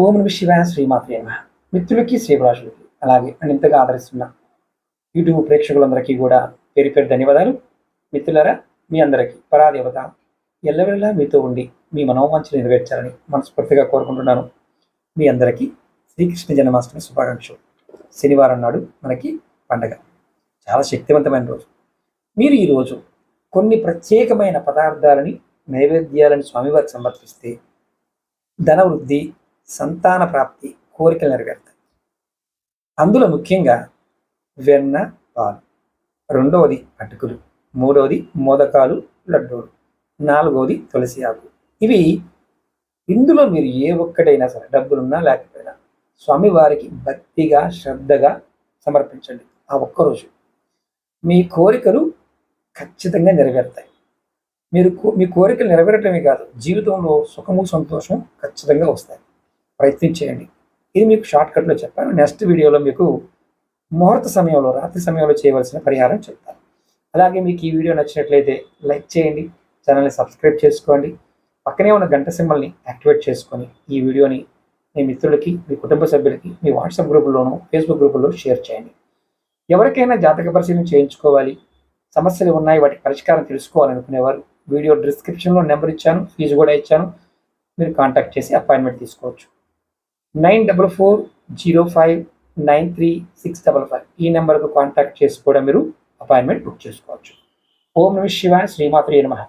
ఓం నమ శివాయ శ్రీమాత్రే నమః. మిత్రులకి శ్రీభిలాషులకి అలాగే నన్ను ఇంతగా ఆదరిస్తున్న యూట్యూబ్ ప్రేక్షకులందరికీ కూడా పేరు పేరు ధన్యవాదాలు. మిత్రులారా, మీ అందరికీ పరాదేవత ఎల్లవెల్లా మీతో ఉండి మీ మనోవాంఛలు నెరవేర్చాలని మనస్ఫూర్తిగా కోరుకుంటున్నాను. మీ అందరికీ శ్రీకృష్ణ జన్మాష్టమి శుభాకాంక్షలు. శనివారం నాడు మనకి పండగ, చాలా శక్తివంతమైన రోజు. మీరు ఈరోజు కొన్ని ప్రత్యేకమైన పదార్థాలని నైవేద్యాలను స్వామివారికి సమర్పిస్తే ధనవృద్ధి, సంతాన ప్రాప్తి, కోరికలు నెరవేరుతాయి. అందులో ముఖ్యంగా వెన్న, పాలు, రెండవది అటుకులు, మూడవది మోదకాలు, లడ్డూలు, నాలుగవది తులసి ఆకు. ఇవి ఇందులో మీరు ఏ ఒక్కటైనా సరే, డబ్బులున్నా లేకపోయినా స్వామివారికి భక్తిగా శ్రద్ధగా సమర్పించండి. ఆ ఒక్కరోజు మీ కోరికలు ఖచ్చితంగా నెరవేరుతాయి. మీ కోరికలు నెరవేరటమే కాదు, జీవితంలో సుఖము సంతోషం ఖచ్చితంగా వస్తాయి. ప్రయత్నం చేయండి. ఇది మీకు షార్ట్కట్లో చెప్పాను. నెక్స్ట్ వీడియోలో మీకు ముహూర్త సమయంలో, రాత్రి సమయంలో చేయవలసిన పరిహారం చెప్తాను. అలాగే మీకు ఈ వీడియో నచ్చినట్లయితే లైక్ చేయండి, ఛానల్ని సబ్స్క్రైబ్ చేసుకోండి, పక్కనే ఉన్న గంట సింబల్ని యాక్టివేట్ చేసుకొని ఈ వీడియోని మీ మిత్రులకి, మీ కుటుంబ సభ్యులకి, మీ వాట్సాప్ గ్రూపుల్లోనూ, ఫేస్బుక్ గ్రూపుల్లో షేర్ చేయండి. ఎవరికైనా జాతక పరిశీలన చేయించుకోవాలి, సమస్యలు ఉన్నాయి, వాటి పరిష్కారం తెలుసుకోవాలనుకునేవారు వీడియో డిస్క్రిప్షన్లో నెంబర్ ఇచ్చాను, ఫీజు కూడా ఇచ్చాను. మీరు కాంటాక్ట్ చేసి అపాయింట్మెంట్ తీసుకోవచ్చు. 9440593655 ఈ నెంబర్కు కాంటాక్ట్ చేసి కూడా మీరు అపాయింట్మెంట్ బుక్ చేసుకోవచ్చు. ఓం నమః శివాయ శ్రీమాత్రే నమః.